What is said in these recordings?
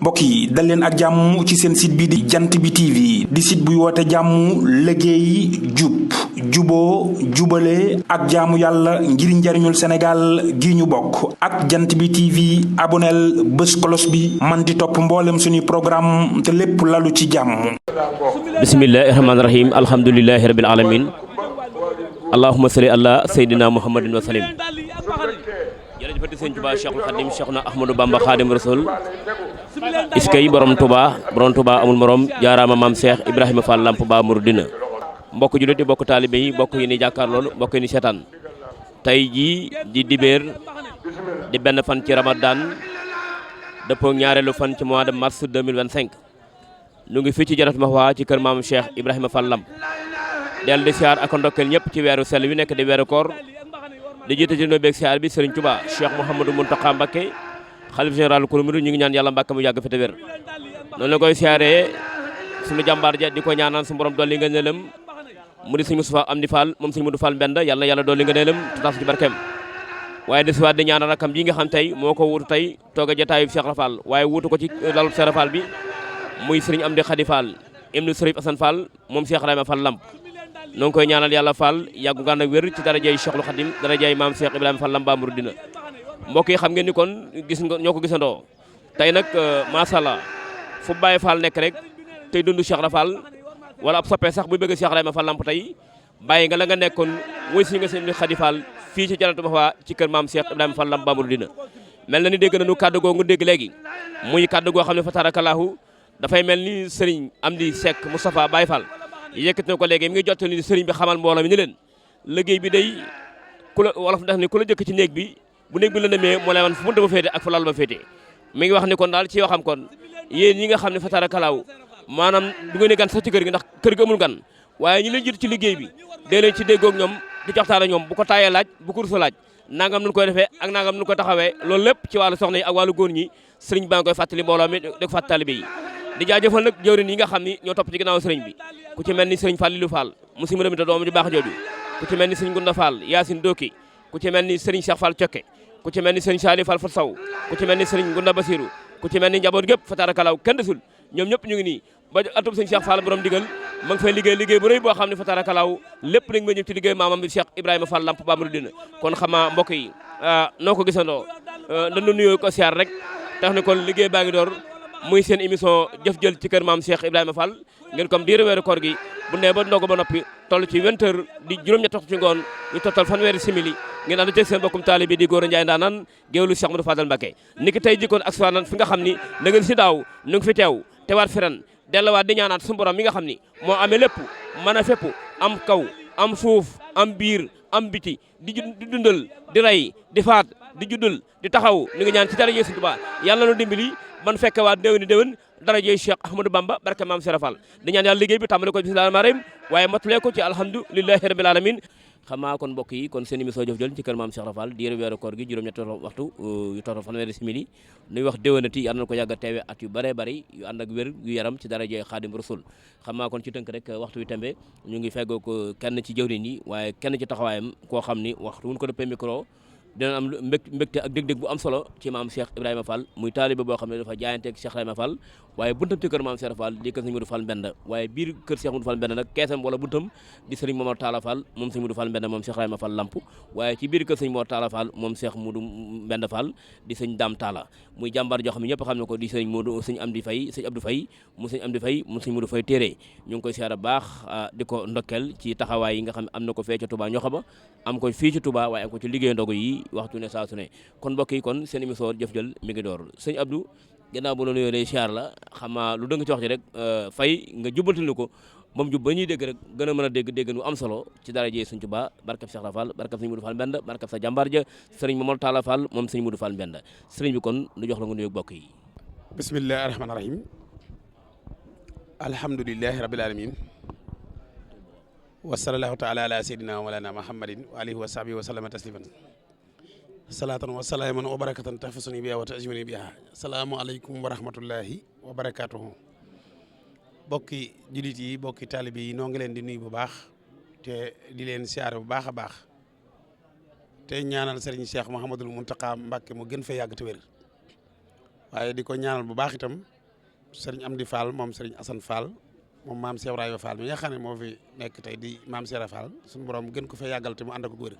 mbokk yi dal leen ak jàmm ci seen site bi di jant bi TV di site buy woote jàmm liggéey jub juboo jubale ak jaamu yàlla ngir njariñul Sénégal gi ñu bokk ak jant bi TV aboneel bés kolos bi man di topp mboolem suñuy programme te lépp lalu ci jàmm. bismillahi rahmaani rahim alhamdulillahi rabbil alamin allahumma salli ala sayyidina muhammadin wa salim. jërëjëfati sëñ Tuubaa Cheikhul Khadim Cheikhna Ahmadou Bamba Khadim Rasoul iskay borom Touba amul morom jaaraama maam Cheikh Ibrahima Fall Lamp Ba Mouridina mbokk jullit yi mbokk taalibe yi mbokk yi ni jàkkaar loolu mbokk yi ni seetaan tey jii di dibéer di benn fan ci Ramadan dëppoo ñaareelu fan ci mois de mars 2025 ñu ngi fii ci Jannatul Mahwa ci kër maam Cheikh Ibrahima Fall Lamp del di siyaar ak ndokkeel ñëpp ci weeru sell wi nekk di weeru koor di jiite ci noo beeg siyaar bi Serigne Touba Cheikh Mouhamadou Mountakha Mbacké xalif général kulu murid ñu ngi ñaan yàlla Mbàkke mu yàgg fi te wér noonu la koy siyaaree suñu jàmbaar ja di ko ñaanal su borom dolli nga neelam mu di Serigne Moustapha Amdi Fall moom Serigne Modou Fall Mbenda yàlla na yàlla dolli nga neelam taas ci barkeem waaye desiwaat di ñaanal rakam ji nga xam tey moo ko wuutu tey toog a jotaayu Cheikh Rafal waaye wuutu ko ci lalu Cheikh Rafal bi muy Serigne Amdi Khady Fall ibnu Serif Assane Fall moom Cheikh Ibrahima Fall Lamp noo ngi koy ñaanal yàlla Fall yàggu ngànd ak wér ci darajay Cheikhul Khadim darajay maam Cheikh Ibrahima Fall Lamp Ba Mouridina mbokk yi xam ngeen ni kon gis nga ñoo ko gisandoo tey nag macha allah fu Baye Fall nekk rek tey dund Cheikh Rafal wala ab soppee sax bu bëgg Cheikh Ibrahima Fall Lamp tey bàyyi nga la nga nekkoon mooy si nga seen Khady Fall fii ci Jannatul Mahwa ci kër maam Cheikh Ibrahima Fall Lamp Ba Mouridina mel na ni dégg nañu kàddu goo nga dégg léegi muy kàddu goo xam ne fa tarakalaahu dafay mel ni Serigne Amdi Seck Moustapha Baye Fall yëkkati na ko léegi mi ngi jottali ni Serigne bi xamal mbooloo mi ni leen liggéey bi day ku la wolof def ni ku la jëkk ci néeg bi bu néeg bi la demee moo lay wan fu mënta ba féete ak fa lal ba féete mi ngi wax ni kon daal ci waxam kon yéen ñi nga xam ne fa tarakalaaw maanaam du ngeen gan sax ci kër gi ndax kër gi amul gan waaye ñi leen jiitu ci liggéey bi dee leen ci déggoog ñoom di joxtaan ak ñoom bu ko taayee laaj bu ko rusa laaj nangam nu koy defee ak nangam nu koy taxawee loolu lépp ci wàllu soxna yi ak wàllu góor ñi sëriñ baa ngi koy fàttali mbooloo mi di ko fàttali taalibe yi di jaajëfal nag jëwriñ yi nga xam ni ñoo topp ci ginnaaw sëriñ bi ku ci mel ni sëriñ Fallilou Fall mu si mërëmita doom ju baax jooju ku ci mel ni sëriñ Gunda Fall Yacine Doki ku ci mel ni sëriñ Cheikh Fall Cokke ku ci mel ni sëriñ Sali Fall Fat Saw ku ci mel ni sëriñ Gunda Basirou ku ci mel ni njaboot gépp fa tarakalaw kenn desul ñoom ñëpp ñu ngi nii ba atub sëriñ Cheikh Fall borom digal ma ngi fay liggéey bu rëy boo xam ne fa tarakalaw lépp nag ma ñëw ci liggéey maamam bi Cheikh Ibrahima Fall Lamp Ba Mouridina kon xamaa mbokk yi noo ko gisandoo dañu nuyoo ko siyaar rek tax ne kon liggéey baa ngi door muy seen émission jëf jël ci kër maam Cheikh Ibrahima Fall ngeen comme diiru weeru koor gi bu nee ba ndogu ba noppi toll ci 20 heures di juróom-ñett waxtu ci ngoon ñu tottal fanweeri simili ngeen ànd teg seen bokkum taalibe di Góora Njaay ndaanaan géewlu Cheikh Modou Fadal Mbacké niki tey jikkoon ak soanan fi nga xam ni na ngeen si daaw nu ngi fi teew tewaat fi ren delluwaat di ñaanaat suñu borom mi nga xam ni moo amee lépp mën a fépp am kaw am suuf am biir am biti di dundal di rey di faat di juddal di taxaw ñu ngi ñaan ci dara Sëriñ Tuubaa yàlla na dimbali man fekke waat déwén darajey Cheikh Ahmadou Bamba barke maam Serap Fall di ñaan yàlla liggéey bi tàmbale ko bismillahir rahmanir rahim waaye matulee ko ci alhamdulillahi rabbil alamin xamaa kon mbokk yi kon seen émission jëf jël ci kër maam Cheikh Rafal diiru weeru koor gi juróom-ñetti waxtu yu total fanweeri simili nuy wax déwénati yàlla na ko yàgg a teewe at yu bare bari yu ànd ak wér yu yaram ci darajey Xaadim Rasul xamaa kon ci tënk rek waxtu wi tembe ñu ngi feggoo ko kenn ci jëwriñ yi waaye kenn ci taxawaayam koo xam ni waxtu wuñ ko dëppee micro dina am mbégte ak dég-dég bu am solo ci maam Cheikh Ibrahima Fall muy taalibe boo xam ne dafa jaayanteeg Cheikh Ibrahima Fall waaye buntam ci kër maam Cheikh Fall di kër Sëriñ Modou Fall Mbenda waaye biir kër Cheikh Modou Fall Mbenda nag keesam wala buntam di Sëriñ Momar Talla Fall moom Sëriñ Modou Fall Mbenda moom Cheikh Ibrahima Fall Lamp waaye ci biir kër Sëriñ Momar Talla Fall moom Cheikh Modou Mbenda Fall di Sëriñ Dame Talla muy jàmbaar joo xam ne ñëpp xam ne ko di Sëriñ Modou Sëriñ Amdi Faye Sëriñ Abdou Faye mu Sëriñ Amdi Faye mu Sëriñ Modou Faye téere ñu ngi koy siyaare baax di ko ndokkel ci taxawaay yi nga xam ne am na ko fee ca Touba ñoxoba am ko fii ci Touba waaye am ko ci liggéey ndogu yi waxtu ne saa su ne kon mbokk yi kon seen émission jëf jël mi ngi door sëñ Abdou gannaaw bu la nuyoo lay siyaar la xamaa lu dëng ci wax ji rek fay nga jubbantil ko moom jub ba ñuy dégg rek gën a mën a dégg nu am solo ci dara jee Sëñ Tuubaa barkab Cheikh Rafal barkab Sëñ Modou Fall Mbenda barkab sa jàmbaar ja sëriñ Momar Talla Fall moom Sëñ Modou Fall Mbenda sëriñ bi kon nu jox la nga nuyoo bokk yi bismillahi rahmaani rahim alhamdulillahi rabbil alamin wa sallallahu taala ala sayyidina wa mawlana muhammadin wa alihi wa sahbihi wa sallama tasliman salaatan wa salaaman wa barakatan tahfasuni biha wa tajmini biha asalaamu aleykum wa rahmatullahi wa barakatuhu bokki julit yi bokki taalibe yi noo ngi leen di nuyu bu baax te di leen siyaare bu baax a baax te ñaanal Serigne Cheikh Mouhamadul Mountakha Mbacké mu gën fee yàgg te wér waaye di ko ñaanal bu baax itam sëriñ Amdi Fall moom sëriñ Assane Fall moom maam Cheikh Ibrahima Fall mi nga xam ne moo fi nekk tey di maam Cheikh Fall suñu borom gën ko fa yàggal te mu ànd ak góor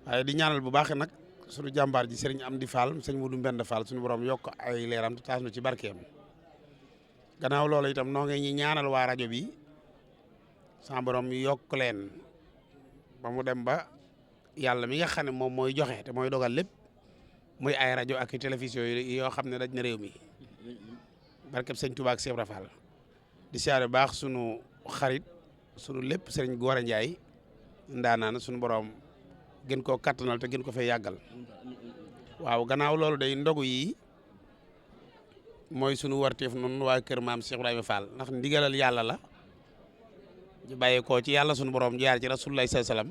waaye di ñaanal bu baax nag suñu jàmbaar ji sëriñ Amdi Fall sëñ Mudu Mbend Fall suñu borom yokk ay leeram te taas nu ci barkeem gannaaw loolu itam noo ngi ñi ñaanal waa rajo bi sama borom yokk leen ba mu dem ba yàlla mi nga xam ne moom mooy joxe te mooy dogal lépp muy ay rajo ak télévision yoo xam ne daj na réew mi barkeb sëñ Touba ak Cheikh Ibra Fall di siyaare baax sunu xarit sunu lépp sëriñ Gora Ndiaye ndaanaan sunu borom gën koo kattanal te gën ko fay yàggal waaw gannaaw loolu day ndogu yi mooy sunu warteef noonu waa kër maam Cheikh Ibrahima Fall ndax ndigalal yàlla la ñu bàyyee koo ci yàlla sunu borom jaar ci rasulullah sallallahu alayhi wasallam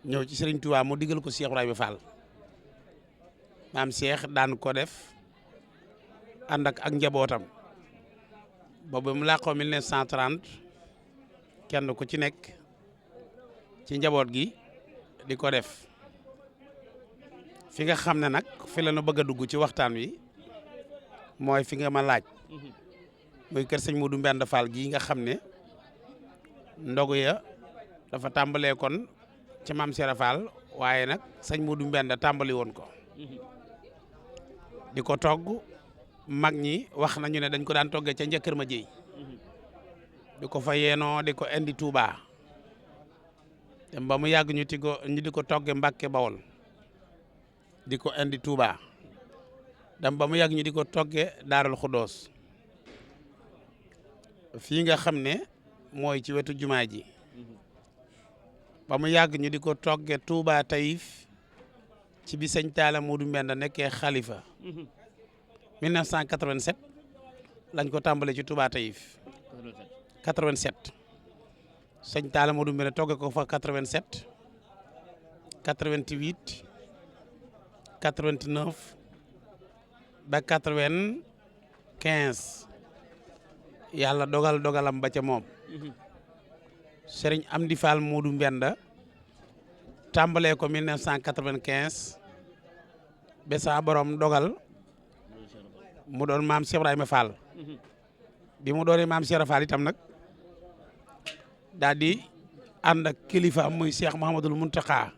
ñëw ci sëriñ Touba mu digal ko Cheikh Ibrahima Fall maam Cheikh daan ko def ànd ak njabootam boobu mu làqoo 1930 kenn ku ci nekk ci njaboot gi di ko def fi nga xam ne nag fi la nu bëgg a dugg ci waxtaan wi mooy fi nga ma laaj muy kër sëñ Modou Mbend Fall gii nga xam ne ndogu ya dafa tàmbalee kon ci maam Cheikh Fall waaye nag sëñ Modou Mbend tàmbali woon ko di ko togg mag ñi wax nañu ne dañ ko daan toggee ca njëkkër ma jéy di ko fa yeenoo di ko indi Touba dem ba mu yàgg ñu di ko togge Mbàkke Bawol di ko indi Touba dem ba mu yàgg ñu di ko togge Daarul Xudoos fii nga xam ne mooy ci wetu jumaa ji ba mu yàgg ñu di ko togge Touba Taïf ci bi sëñ Talla Modou Mbend nekkee xalifa 1987 lañ ko tàmbale ci Touba Taïf 87 sëñ Talla Modou Mbend togge ko fa 87 88 89 ba 95 yàlla dogalam ba ca moom Serigne Amdi Fall Modou Mbend tàmbalee ko 1995 ba saa borom dogal mu doon maam Cheikh Ibrahima Fall bi mu doonee maam Cheikh Ibrahima Fall itam nag daal di ànd ak kilifa muy Cheikh Mouhamadoul Mountakha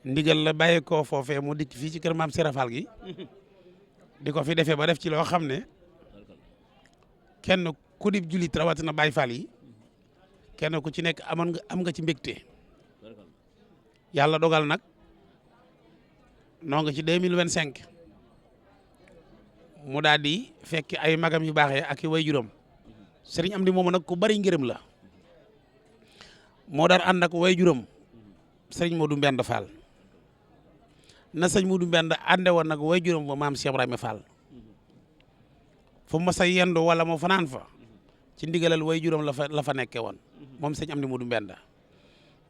ndigal la bàyyi ko foofee mu dikk fii ci kër maam Cheikh Ibrahima Fall gi di ko fi defee ba def ci loo xam ne kenn ku di julit rawatina Baye Fall yi kenn ku ci nekk am nga ci mbégte yàlla dogal nag noo nga ci 2025 mu daal di fekk ay magam yu baaxee ak i way juróom sëriñ Amdi moomu nag ku bari ngërëm la moo daan ànd ak way juróom sëriñ Modou Mbend Fall na sëriñ Modou Mbend ànde woon nag way juróom ba maam Cheikh Ibrahima Fall fu ma sa yendu wala mu fanaan fa ci ndigalal way juróom la fa nekkee woon moom sëriñ Amdi Modou Mbend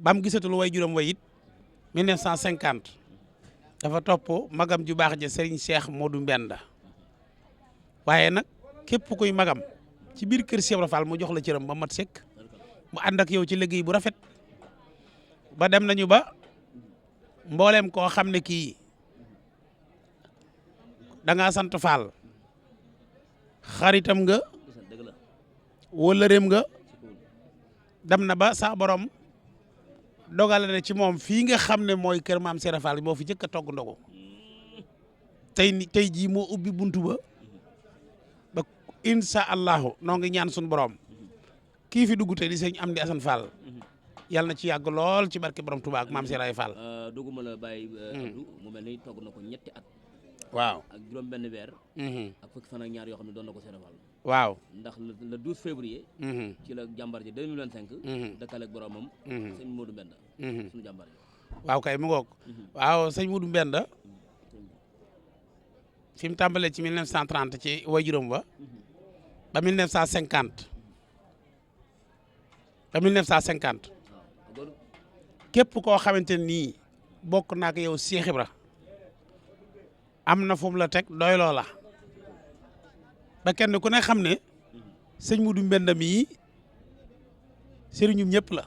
ba mu gisatul way juróom way it 1950 dafa topp magam ju baax ja sëriñ Cheikh Modou Mbend waaye nag képp kuy magam ci biir kër Cheikh Ibrahima Fall mu jox la cëram ba mat sëkk mu ànd ak yow ci liggéey bu rafet ba dem nañu ba mbooleem koo xam ne kii da ngaa sant Fall xaritam nga wóllëreem nga dem na ba sa borom dogale na ci moom fii nga xam ne mooy kër maam Cheikh Fall moo fi njëkk a togg ndogu tey jii moo ubbi buntu ba incha allahu noo ngi ñaan suñu borom kii fi dugg tey di sëñ Amdi Assane Fall yàlla na ci yàgg lool ci barke borom Touba ak maam Cheikh Fall. duguma la bàyyi. mu mel ni togg na ko ñetti at. waaw ak juróom benn weer. ak fukki fan ak ñaar yoo xam ne doon na ko Cheikh Fall. waaw ndax le 12 février. ci la jàmbar ji 2025. dëkkaleeg boromam. sëñ Modou Mbend. suñu jàmbar ji. waaw kay mu ngoog. waaw sëñ Modou Mbend fi mu tàmbalee ci 1930 ci waajuram ba 1950 képp koo xamante nii bokk naa ko yow Cheikh Ibra am na fu mu la teg doy loola ba kenn ku ne xam ne sëñ Modou Mbend mii sëriñum ñëpp la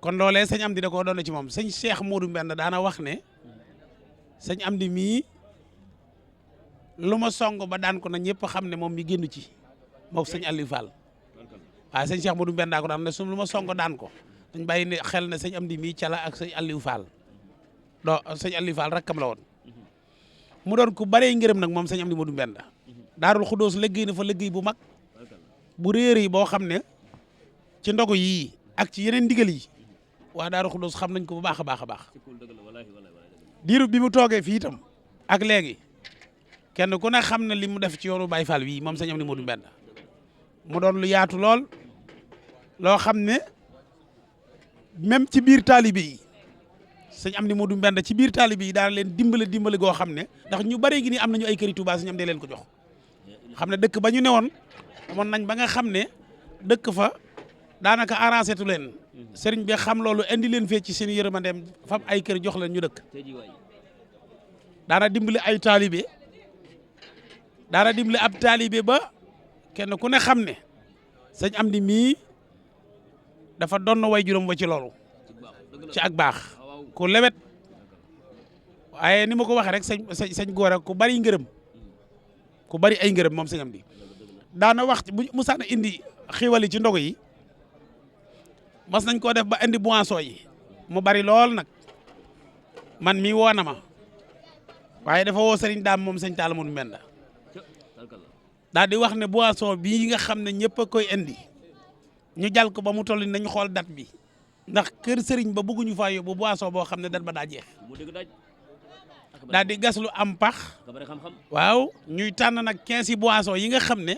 kon loolee sëñ Amdi da koo doon ci moom sëñ Cheikh Modou Mbend daana wax ne sëñ Amdi mii lu ma song ba daan ko na ñëpp xam ne moom mi génn ci moom sëñ Aliou Fall waaye sëñ Cheikh Modou Mbenda ko daan ne su lu ma song daan ko dañ bàyyi ne xel ne sëñ Amdi mii cala ak sëñ Aliou Fall sëñ Aliou Fall rakkam la woon mu doon ku baree ngërëm nag moom sëñ Amdi Modou Mbenda Daarul Xudóos liggéey na fa liggéey bu mag bu réer yi boo xam ne ci ndogu yii ak ci yeneen ndigal yi waa Daarul Xudóos xam nañ ko bu baax a baax a baax diiru bi mu toogee fii itam ak léegi kenn ku ne xam na li mu def ci yoonu Baye Fall wii moom sëñ Amdi Modou Mbenda mu doon lu yaatu lool loo xam ne même ci biir taalibe yi sëñ Amdi Modou Mbenda ci biir taalibe yi daana leen dimbale goo xam ne ndax ñu bare gi ni am nañu ay këri Tuubaa sëñ Amdi leen ko jox xam ne dëkk ba ñu newoon amoon nañ ba nga xam ne dëkk fa daanaka arrangé tu leen sëriñ bi xam loolu indi leen fee ci seen yërmandeem fam ay kër jox leen ñu dëkk daana dimbali ay taalibe daana dimbali ab taalibe ba kenn ku ne xam ne sëñ Amdi mii dafa doon way juróom wa ci loolu ci ak baax ku lewet waaye ni ma ko waxee rek sëñ Gora ku bari ngërëm ku bari ay ngërëm moom sëñ Amdi daana wax bu musaana indi xiwali ci ndogu yi mas nañ koo def ba indi boisson yi mu bari lool nag man mii woo na ma waaye dafa woo sëriñ daam moom sëñ Talla Modou Mbenda daal di wax ne boisson bii nga xam ne ñëpp a koy indi ñu jàll ko ba mu toll nañu xool date bi ndax kër sëriñ ba bëgguñu faa yóbbu boisson boo xam ne date ba daa jeex daal di gas lu am pax waaw ñuy tànn nag 15 boisson yi nga xam ne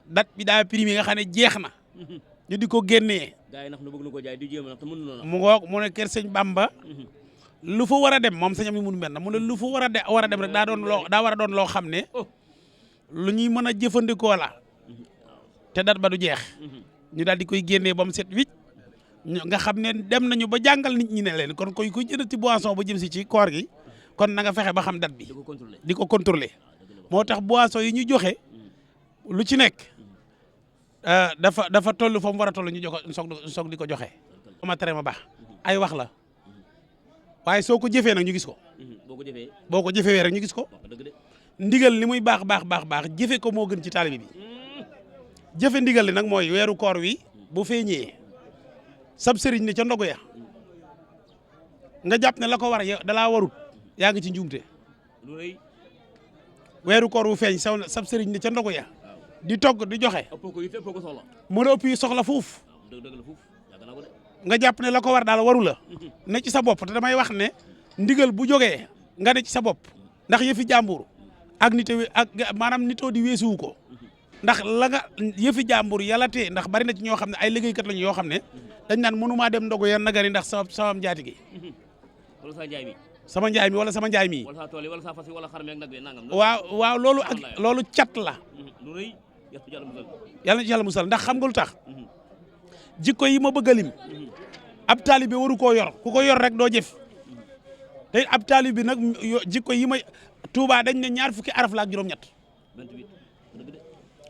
date bi daa primé nga xam ne jeex na ñu di ko génnee mu ngoog mu ne kër sëñ Bamba lu fa war a dem moom sëñ Amdi Modou Mbenda mu ne lu fa war a dem rek daa war a doon loo xam ne lu ñuy mën a jëfandikoo la te date ba du jeex ñu daal di koy génnee ba mu set wicc nga xam ne dem nañu ba jàngal nit ñi ne leen kon koy kuy jënd ci boisson ba jëm si ci koor gi kon na nga fexe ba xam date bi di ko contrôler moo tax boisson yi ñu joxe lu ci nekk dafa toll fa mu war a toll ñu jox soog di ko joxe. ma tere ma baax ay wax la waaye soo ko jëfee nag ñu gis ko boo ko jëfee rek ñu gis ko ndigal li muy baax jëfe ko moo gën ci taalibe bi jëfe ndigal li nag mooy weeru koor wi bu feeñee sab sëriñ ne ca ndogu ya nga jàpp ne la ko war dalaa warut yaa ngi ci njuumte weeru koor wu feeñ sab sëriñ ne ca ndogu ya di togg di joxe mën a ëpp yi soxla fuuf nga jàpp ne la ko war daal waru la ne ci sa bopp te damay wax ne ndigal bu jógee nga ne ci sa bopp ndax yëfi jàmbur ak maanaam nitoo di weesuwu ko ndax la nga yëfi jàmbur yàlla tee ndax bari na ci ñoo xam ne ay liggéeykat lañu yoo xam ne dañ naan mënumaa dem ndogu ya nagari ndax sama njaati gi sama njaay mi wala sama njaay mi waaw loolu cat la yàlla na ci yàlla musal ndax xam nga lu tax jikko yi ma bëgg a lim ab taalibe waru koo yor ku ko yor rek doo jëf te ab taalibe nag jikko yi Touba dañ ne ñaar fukki araf la ak juróom-ñett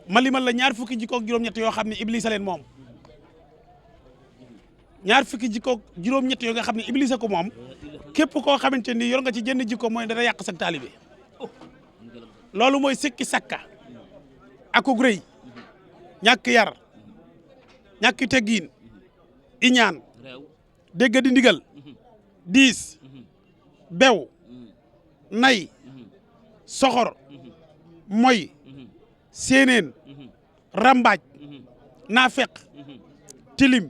ma limal la ñaar fukki jikko ak juróom-ñett yoo xam ne Iblis a leen moom ñaar fukki jikko ak juróom-ñett yoo nga xam ne Iblis a ko moom képp koo xamante ni yor nga ci jënd jikko mooy dana yàq sa taalibe loolu mooy sikki sakka akug rëy ñàkk yar ñàkk teggiin iñaan dégg di ndigal diis bew nay soxor moy séeneen rambaaj naafeq tilim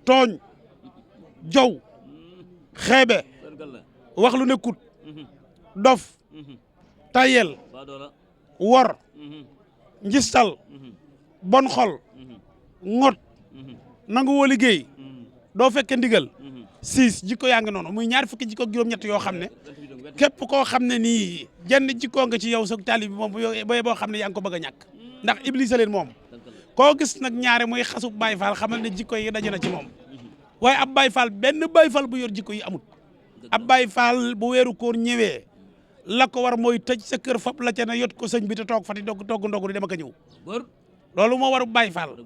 tooñ jow xeebe wax lu nekkut dof tayel wor njistal bon xol ngot nangu woo liggéey doo fekke ndigal siis jikko yaa ngi noonu muy ñaar fukki jikko ak juróom-ñett yoo xam ne képp koo xam ne nii jenn jikkoo nga ci yow sa taalibe bi moom boo xam ne yaa ngi ko bëgg a ñàkk ndax Iblis a leen moom koo gis nag ñaare mooy xasub Baay Faal xamal ne jikko yi daje na ci moom waaye ab Baay Faal benn Baay Faal bu yor jikko yi amut ab Baay Faal bu weeru koor ñëwee la ko war mooy tëj sa kër fab la ca ne yot ko sëñ bi te toog fa di togg ndogu di dem ak a ñëw loolu moo war Baay Faal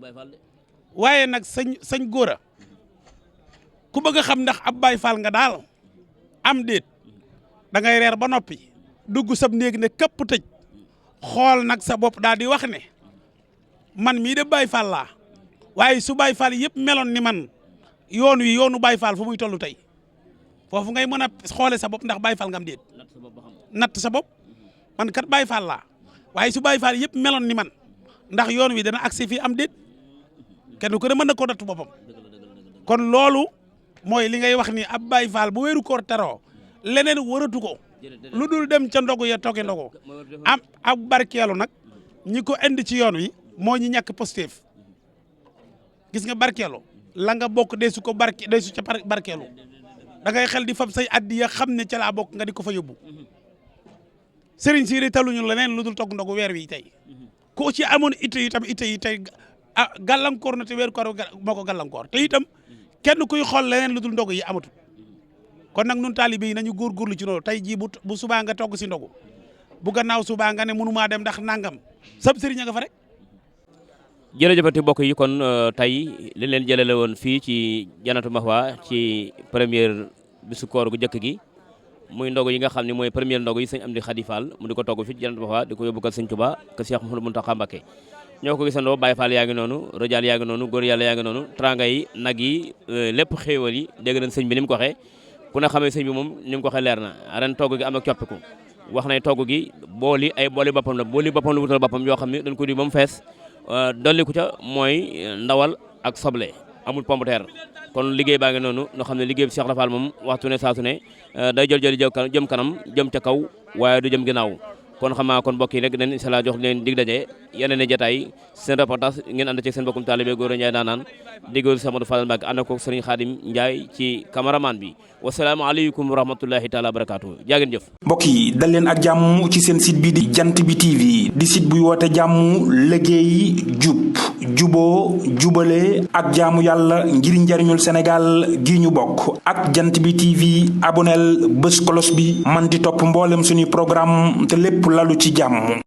waaye nag sëñ Gora ku bëgg a xam ndax ab Baay Faal nga daal am déet da ngay reer ba noppi dugg sab néeg ne këpp tëj xool nag sa bopp daal di wax ne man mii de Baye Fall laa waaye su Baye Fall yëpp meloon ni man yoonu Baye Fall fu muy toll tey foofu ngay mën a xoole sa bopp ndax Baye Fall nga am déet natt sa bopp man kat Baye Fall laa waaye su Baye Fall yëpp meloon ni man ndax yoon wi dana agsi fii am déet kenn ku ne mën na ko natt boppam kon loolu mooy li ngay wax ni ab Baye Fall bu weeru koor teroo leneen waratu ko lu dul dem ca ndogu ya tooge ndogu am ak barkeelu nag ñi ko indi ci yoon wi moo ñi ñàkk positif gis nga barkeelu la nga bokk deesu ca barkeelu da ngay xel di fab say addiya xam ne ca laa bokk nga di ko fa yóbbu sëriñ si taluñu leneen lu dul togg ndogu weer wi tey ko ci amoon itte yi tey gàllankoor na te weeru koor moo ko gàllankoor te itam kenn kuy xool leneen lu dul ndogu yi amatul kon nag nun taalibe yi nañu góorgóorlu ci loolu tey jii bu subaa nga togg si ndogu bu gannaaw subaa nga ne mënumaa dem ndax nangam sab sëriñ nga fa rek. jërëjëfati mbokk yi kon tey li leen jëlale woon fii ci Jannatul Mahwa ci première bisu koor gu njëkk gi muy ndogu yi nga xam ne mooy première ndogu yi sëñ Amdi Khady Fall mu di ko togg fii ci Jannatul Mahwa di ko yóbbu kër sëñ Touba kër Cheikh Mouhamadou Mountakha Mbacké ñoo ko gisandoo Baye Fall yaa ngi noonu Radial yaa ngi noonu góor yàlla yaa ngi noonu tranga yi nag yi lépp xéewal yi dégg nañ sëñ bi ni mu ko waxee ku ne xamee sëñ bi moom ni mu ko waxee leer na ren togg gi am na coppiku wax nay togg gi booli ay booli boppam la booli boppam la wutal boppam yoo xam ne dañ ko di ba mu fees dolliku ca mooy ndawal ak soble amul pomme de terre kon liggéey baa ngi noonu noo xam ne liggéey bi Cheikh Rafal moom waxtu ne saa su ne day jël jëm kanam jëm ca kaw waaye du jëm ginnaaw kon xam naa kon mbokk yi rek dañ incha allah jox leen dig daje yeneen i jotaay seen reportage ngeen ànd ci seen bokkum taalibe Gora Ndiaye daanaan diggoolu Cheikh Modou Fadal Mbacké ànd ko Serigne Khadim Ndiaye ci cameraman bi wasalaamaaleykum wa rahmatullahi taala wa barakaatu jaageen jëf mbokk yi dal leen ak jàmm ci seen site bi di jant bi TV di site buy woote jàmm liggéey jub juboo jubale ak jaamu yàlla ngir njariñul Sénégal gi ñu bokk ak jant bi TV aboneel bés kolos bi man di topp mboolem suñuy programme te lépp lalu ci jàmm